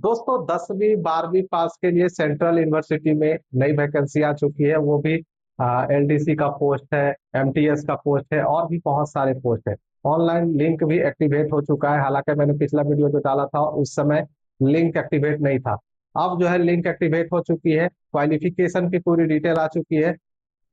दोस्तों 10वीं 12वीं पास के लिए सेंट्रल यूनिवर्सिटी में नई वैकेंसी आ चुकी है। वो भी एलडीसी का पोस्ट है, एमटीएस का पोस्ट है और भी बहुत सारे पोस्ट है। ऑनलाइन लिंक भी एक्टिवेट हो चुका है। हालांकि मैंने पिछला वीडियो जो डाला था उस समय लिंक एक्टिवेट नहीं था। अब जो है लिंक एक्टिवेट हो चुकी है। क्वालिफिकेशन की पूरी डिटेल आ चुकी है।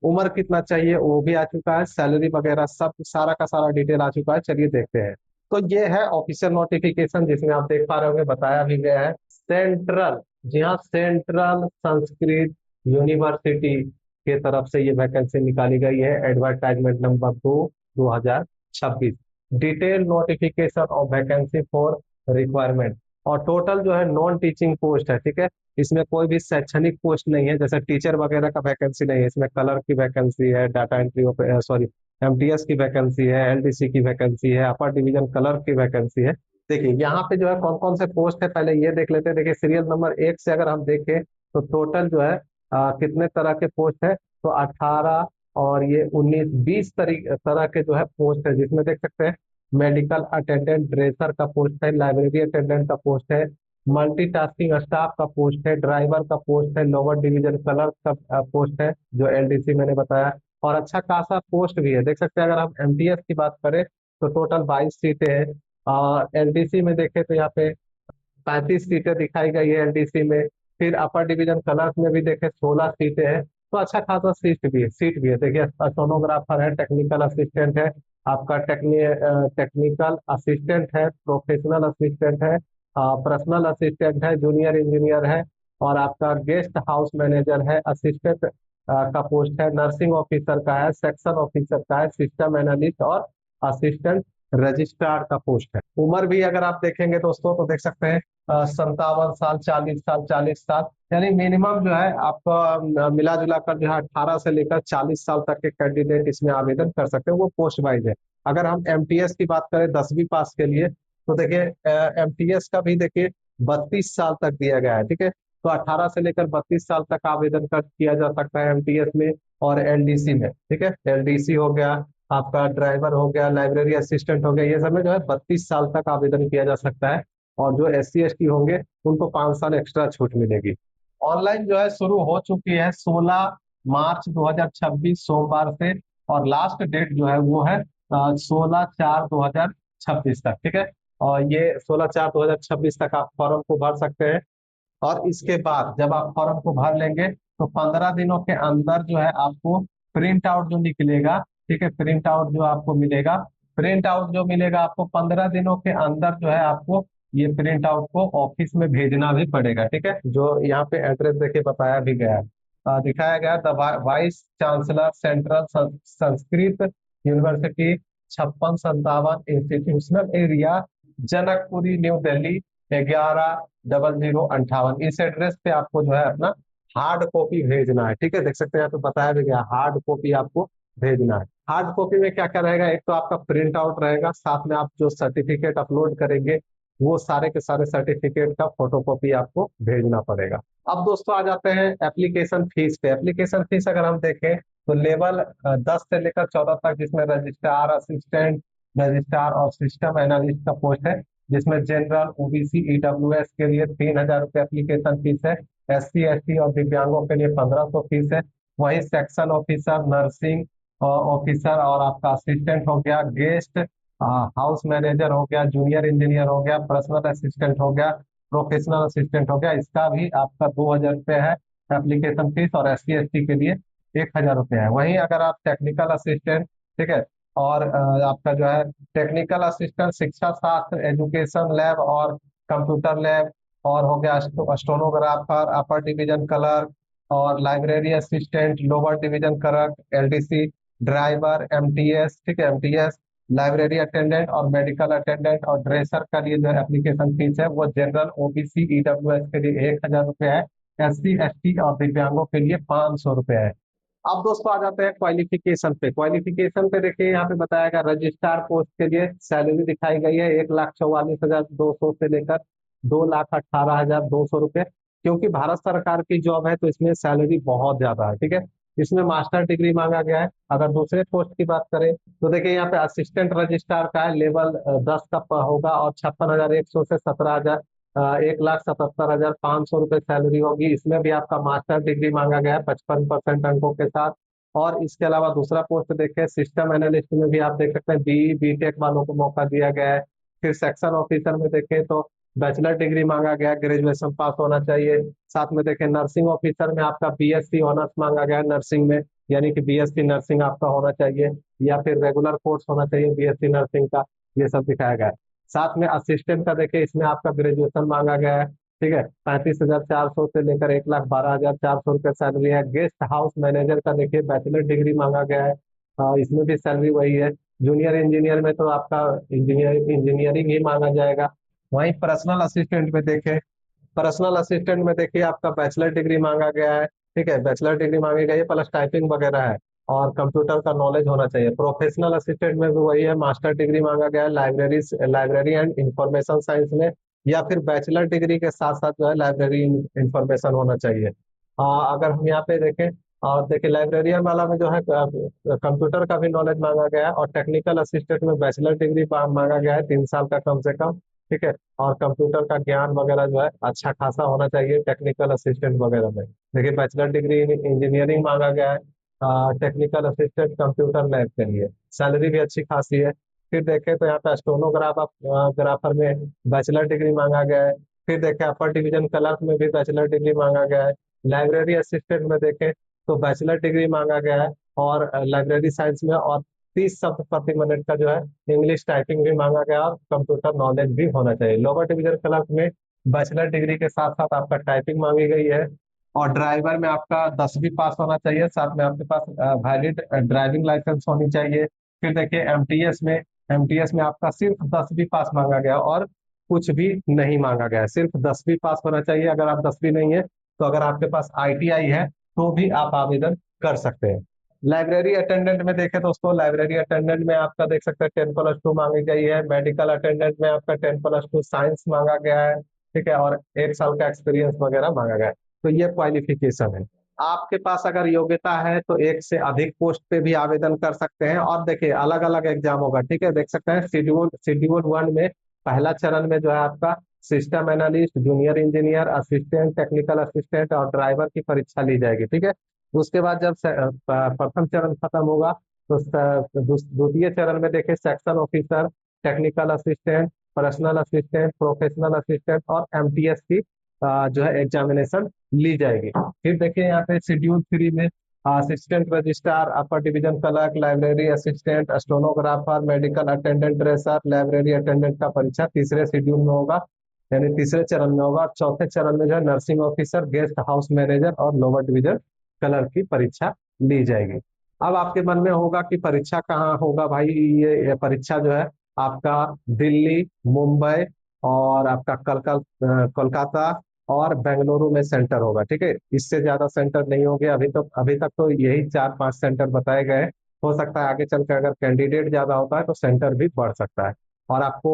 उम्र कितना चाहिए वो भी आ चुका है। सैलरी वगैरह सब सारा का सारा डिटेल आ चुका है। चलिए देखते हैं। तो ये है ऑफिशियल नोटिफिकेशन जिसमें आप देख पा रहे होंगे, बताया भी गया है सेंट्रल, जी हाँ, सेंट्रल संस्कृत यूनिवर्सिटी के तरफ से ये वैकेंसी निकाली गई है। Advertisement number 2026, detail notification of vacancy for requirement. और टोटल जो है नॉन टीचिंग पोस्ट है, ठीक है। इसमें कोई भी शैक्षणिक पोस्ट नहीं है, जैसे टीचर वगैरह का वैकेंसी नहीं है। इसमें कलर की वैकेंसी है, डाटा एंट्री, सॉरी, एमटीएस की वैकेंसी है, एलडीसी की वैकेंसी है, अपर डिवीजन क्लर्क की वैकेंसी है। देखिए यहाँ पे जो है कौन कौन से पोस्ट है पहले ये देख लेते हैं। देखिए सीरियल नंबर 1 से अगर हम देखें तो टोटल जो है कितने तरह के पोस्ट है, तो 18 और ये 19 20 तरह के जो है पोस्ट है, जिसमें देख सकते हैं मेडिकल अटेंडेंट ड्रेसर का पोस्ट है, लाइब्रेरी अटेंडेंट का पोस्ट है, मल्टीटास्किंग स्टाफ का पोस्ट है, ड्राइवर का पोस्ट है, लोअर डिवीजन क्लर्क का पोस्ट है जो एलडीसी मैंने बताया। और अच्छा खासा पोस्ट भी है, देख सकते हैं। अगर हम एमटीएस की बात करें तो टोटल 22 सीटें हैं। और एलडीसी में देखें तो यहाँ पे 35 सीटें दिखाई गई है एलडीसी में। फिर अपर डिवीजन क्लर्क में भी देखें 16 सीटें हैं। तो अच्छा खासा सीट भी है। देखिए सोनोग्राफर है, टेक्निकल असिस्टेंट है, आपका टेक्निकल असिस्टेंट है, प्रोफेशनल असिस्टेंट है, पर्सनल असिस्टेंट है, जूनियर इंजीनियर है, और आपका गेस्ट हाउस मैनेजर है, असिस्टेंट का पोस्ट है, नर्सिंग ऑफिसर का है, सेक्शन ऑफिसर का है, सिस्टम एनालिस्ट और असिस्टेंट रजिस्ट्रार का पोस्ट है। उम्र भी अगर आप देखेंगे दोस्तों तो देख सकते हैं 57 साल, 40 साल, 40 साल, यानी मिनिमम जो है आपका मिला जुला कर जो है 18 से लेकर 40 साल तक के कैंडिडेट इसमें आवेदन कर सकते हैं। वो पोस्ट वाइज है। अगर हम एमटीएस की बात करें 10वीं पास के लिए तो देखिए एमटीएस का भी देखिए 32 साल तक दिया गया है, ठीक है। तो 18 से लेकर 32 साल तक आवेदन कर किया जा सकता है एमटीएस में और एलडीसी में, ठीक है। एलडीसी हो गया, आपका ड्राइवर हो गया, लाइब्रेरी असिस्टेंट हो गया, ये सब में जो है 32 साल तक आवेदन किया जा सकता है। और जो SC ST होंगे उनको 5 साल एक्स्ट्रा छूट मिलेगी। ऑनलाइन जो है शुरू हो चुकी है 16 मार्च 2026 सोमवार से। और लास्ट डेट जो है वो है 16/4/2026 तक, ठीक है। और ये 16/4/2026 तक आप फॉर्म को भर सकते हैं। और इसके बाद जब आप फॉर्म को भर लेंगे तो 15 दिनों के अंदर जो है आपको प्रिंट आउट जो निकलेगा, ठीक है, प्रिंट आउट जो आपको मिलेगा, प्रिंट आउट जो मिलेगा आपको 15 दिनों के अंदर जो है आपको ये प्रिंट आउट को ऑफिस में भेजना भी पड़ेगा, ठीक है। जो यहाँ पे एड्रेस देके बताया भी गया है, दिखाया गया the vice chancellor central Sanskrit university 5657 institutional area, Janakpuri, new Delhi 110058। इस एड्रेस पे आपको जो है अपना हार्ड कॉपी भेजना है, ठीक है। देख सकते हैं यहाँ पे बताया भी गया हार्ड कॉपी आपको भेजना है। हार्ड कॉपी में क्या क्या रहेगा, एक तो आपका प्रिंट आउट रहेगा, साथ में आप जो सर्टिफिकेट अपलोड करेंगे वो सारे के सारे सर्टिफिकेट का फोटो कॉपी आपको भेजना पड़ेगा। अब दोस्तों आ जाते हैं एप्लीकेशन फीस पे। एप्लीकेशन फीस अगर हम देखें तो लेवल 10 से लेकर 14 तक, जिसमें रजिस्ट्रार, असिस्टेंट रजिस्ट्रार और सिस्टम एनालिस्ट का पोस्ट है, जिसमें जनरल, ओबीसी, ईडब्ल्यूएस के लिए 3,000 रुपये एप्लीकेशन फीस है। SC ST और दिव्यांगों के लिए 1,500 फीस है। वही सेक्शन ऑफिसर, नर्सिंग ऑफिसर और आपका असिस्टेंट हो गया, गेस्ट हाउस मैनेजर हो गया, जूनियर इंजीनियर हो गया, पर्सनल असिस्टेंट हो गया, प्रोफेशनल असिस्टेंट हो गया, इसका भी आपका 2,000 रुपये है एप्लीकेशन फीस। और SC ST के लिए 1,000 रुपये है। वहीं अगर आप टेक्निकल असिस्टेंट, ठीक है, और आपका जो है टेक्निकल असिस्टेंट शिक्षा शास्त्र, एजुकेशन लैब और कंप्यूटर लैब, और हो गया स्टोनोग्राफर, अपर डिवीजन क्लर्क और library assistant, lower division clerk, LDC, driver, MTS, ठीक है, एमटीएस, लाइब्रेरी अटेंडेंट और मेडिकल अटेंडेंट और ड्रेसर का लिए जो एप्लीकेशन फीस है वो जनरल, ओबीसी, ईडब्ल्यूएस के लिए 1,000 रुपये है। SC ST और दिव्यांगों के लिए 500 रुपये है। अब दोस्तों आ जाते हैं क्वालिफिकेशन पे। क्वालिफिकेशन पे देखिए यहाँ पे बताया गया रजिस्ट्रार पोस्ट के लिए सैलरी दिखाई गई है 1,44,200 से लेकर 2,18,200 रुपये। क्योंकि भारत सरकार की जॉब है तो इसमें सैलरी बहुत ज्यादा है, ठीक है। इसमें मास्टर डिग्री मांगा गया है। अगर दूसरे पोस्ट की बात करें तो देखिए यहाँ पे असिस्टेंट रजिस्ट्रार का है, लेवल 10 का होगा और 56,100 से 17,000 1,77,500 रुपये सैलरी होगी। इसमें भी आपका मास्टर डिग्री मांगा गया है 55% अंकों के साथ। और इसके अलावा दूसरा पोस्ट देखें, सिस्टम एनालिस्ट में भी आप देख सकते हैं बी बीटेक वालों को मौका दिया गया है। फिर सेक्शन ऑफिसर में देखें तो बैचलर डिग्री मांगा गया है, ग्रेजुएशन पास होना चाहिए। साथ में देखें नर्सिंग ऑफिसर में आपका बीएससी ऑनर्स मांगा गया है नर्सिंग में, यानी कि बीएससी नर्सिंग आपका होना चाहिए, या फिर रेगुलर कोर्स होना चाहिए बीएससी नर्सिंग का। ये सब दिखाया गया है। साथ में असिस्टेंट का देखिए, इसमें आपका ग्रेजुएशन मांगा गया है। ठीक है, 35,400 से लेकर 1,12,400 रुपये सैलरी है। गेस्ट हाउस मैनेजर का देखिए बैचलर डिग्री मांगा गया है, इसमें भी सैलरी वही है। जूनियर इंजीनियर में तो आपका इंजीनियरिंग ही मांगा जाएगा। वहीं पर्सनल असिस्टेंट में देखें, पर्सनल असिस्टेंट में देखिए आपका बैचलर डिग्री मांगा गया है। ठीक है, बैचलर डिग्री मांगी गई है प्लस टाइपिंग वगैरह है, और कंप्यूटर का नॉलेज होना चाहिए। प्रोफेशनल असिस्टेंट में भी वही है, मास्टर डिग्री मांगा गया है library library and information science में, या फिर बैचलर डिग्री के साथ साथ जो है लाइब्रेरी इंफॉर्मेशन होना चाहिए। अगर हम यहाँ पे देखें, और देखिए लाइब्रेरियन वाला में जो है कंप्यूटर का भी नॉलेज मांगा गया है, और टेक्निकल असिस्टेंट में बैचलर डिग्री मांगा गया है 3 साल का कम से कम। ठीक है, और कंप्यूटर का ज्ञान वगैरह जो है अच्छा खासा होना चाहिए टेक्निकल असिस्टेंट वगैरह में। देखिए बैचलर डिग्री इंजीनियरिंग मांगा गया है टेक्निकल असिस्टेंट कंप्यूटर लैब के लिए, सैलरी भी अच्छी खासी है। फिर देखें तो यहाँ पे स्टोनोग्राफर ग्राफर में बैचलर डिग्री मांगा गया है। फिर देखें अपर डिवीजन क्लर्क में भी बैचलर डिग्री मांगा गया है। लाइब्रेरी असिस्टेंट में देखें तो बैचलर डिग्री मांगा गया है, और लाइब्रेरी साइंस में, और 30 शब्द प्रति मिनट का जो है इंग्लिश टाइपिंग भी मांगा गया, और कंप्यूटर नॉलेज भी होना चाहिए। लोअर डिवीजन क्लर्क में बैचलर डिग्री के साथ साथ आपका टाइपिंग मांगी गई है, और ड्राइवर में आपका 10वीं पास होना चाहिए, साथ में आपके पास वैलिड ड्राइविंग लाइसेंस होनी चाहिए। फिर देखिए एमटीएस में आपका सिर्फ 10वीं पास मांगा गया, और कुछ भी नहीं मांगा गया है, सिर्फ 10वीं पास होना चाहिए। अगर आप 10वीं नहीं है तो अगर आपके पास आईटीआई है तो भी आप आवेदन कर सकते हैं। लाइब्रेरी अटेंडेंट में देखें तो उसको, लाइब्रेरी अटेंडेंट में आपका देख सकते हैं 10+2 मांगी गई है। मेडिकल अटेंडेंट में आपका 10+2 साइंस मांगा गया है। ठीक है, और 1 साल का एक्सपीरियंस वगैरह मांगा गया है। तो ये क्वालिफिकेशन है। आपके पास अगर योग्यता है तो एक से अधिक पोस्ट पे भी आवेदन कर सकते हैं। और देखिए अलग अलग एग्जाम होगा। ठीक है, देख सकते हैं शेड्यूल 1 में पहला चरण में जो है आपका system analyst, junior engineer, assistant, technical assistant और ड्राइवर की परीक्षा ली जाएगी। ठीक है, उसके बाद जब प्रथम चरण खत्म होगा तो द्वितीय चरण में देखें section officer, technical assistant, personal assistant, professional assistant और एमटीएस की जो है एग्जामिनेशन ली जाएगी। फिर देखिए यहाँ पे शेड्यूल 3 में assistant registrar, upper division clerk, library assistant, stenographer, medical attendant, racer, library attendant का परीक्षा तीसरे शेड्यूल में होगा, यानी तीसरे चरण में होगा। और चौथे चरण में जो है nursing officer, guest house manager और लोअर डिवीजन क्लर्क की परीक्षा ली जाएगी। अब आपके मन में होगा कि परीक्षा कहाँ होगा भाई। ये परीक्षा जो है आपका दिल्ली, मुंबई और आपका कोलकाता और बेंगलुरु में सेंटर होगा। ठीक है, इससे ज्यादा सेंटर नहीं होंगे। अभी तक तो यही 4-5 सेंटर बताए गए। हो सकता है आगे चल कर अगर कैंडिडेट ज्यादा होता है तो सेंटर भी बढ़ सकता है। और आपको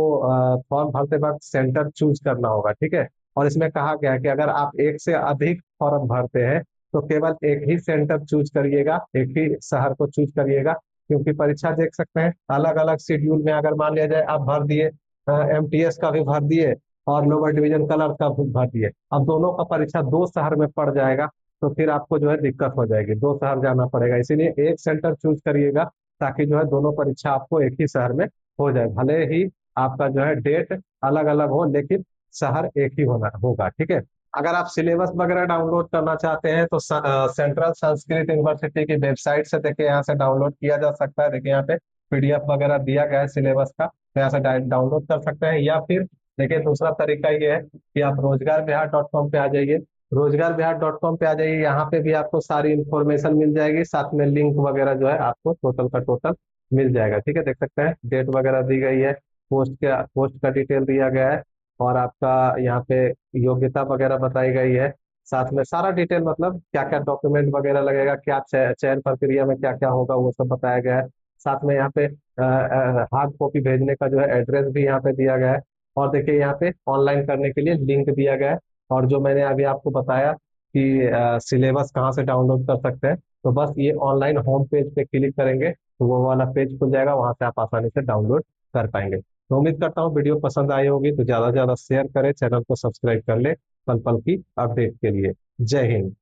फॉर्म भरते वक्त सेंटर चूज करना होगा। ठीक है, और इसमें कहा गया है कि अगर आप एक से अधिक फॉर्म भरते हैं तो केवल एक ही सेंटर चूज करिएगा, एक ही शहर को चूज करिएगा। क्योंकि परीक्षा देख सकते हैं अलग अलग शेड्यूल में, अगर मान लिया जाए आप भर दिए, एमटीएस का भी भर दिए और लोअर डिवीजन क्लर्क का भी भर दिए, अब दोनों का परीक्षा 2 शहर में पड़ जाएगा, तो फिर आपको जो है दिक्कत हो जाएगी, 2 शहर जाना पड़ेगा। इसीलिए एक सेंटर चूज करिएगा, ताकि जो है दोनों परीक्षा आपको एक ही शहर में हो जाए। भले ही आपका जो है डेट अलग अलग हो, लेकिन शहर एक ही होना होगा। ठीक है, अगर आप सिलेबस वगैरह डाउनलोड करना चाहते हैं तो सेंट्रल संस्कृत यूनिवर्सिटी की वेबसाइट से देखिए यहाँ से डाउनलोड किया जा सकता है। देखिए यहाँ पे पीडीएफ वगैरह दिया गया है सिलेबस का, तो यहाँ से डाउनलोड कर सकते हैं। या फिर देखिए दूसरा तरीका ये है कि आप रोजगार बिहार.com पे आ जाइए। रोजगार बिहार.com पे आ जाइए, यहाँ पे भी आपको सारी इंफॉर्मेशन मिल जाएगी, साथ में लिंक वगैरह जो है आपको टोटल का टोटल मिल जाएगा। ठीक है, देख सकते हैं डेट वगैरह दी गई है, पोस्ट का डिटेल दिया गया है, और आपका यहाँ पे योग्यता वगैरह बताई गई है। साथ में सारा डिटेल, मतलब क्या क्या डॉक्यूमेंट वगैरह लगेगा, क्या चयन प्रक्रिया में क्या क्या होगा, वो सब बताया गया है। साथ में यहाँ पे हार्ड कॉपी भेजने का जो है एड्रेस भी यहाँ पे दिया गया है। और देखिए यहाँ पे ऑनलाइन करने के लिए लिंक दिया गया है। और जो मैंने अभी आपको बताया कि सिलेबस कहाँ से डाउनलोड कर सकते हैं, तो बस ये ऑनलाइन होम पेज पे क्लिक करेंगे तो वो वाला पेज खुल जाएगा, वहां से आप आसानी से डाउनलोड कर पाएंगे। तो उम्मीद करता हूँ वीडियो पसंद आई होगी, तो ज्यादा से ज्यादा शेयर करें, चैनल को सब्सक्राइब कर ले पल पल की अपडेट के लिए। जय हिंद।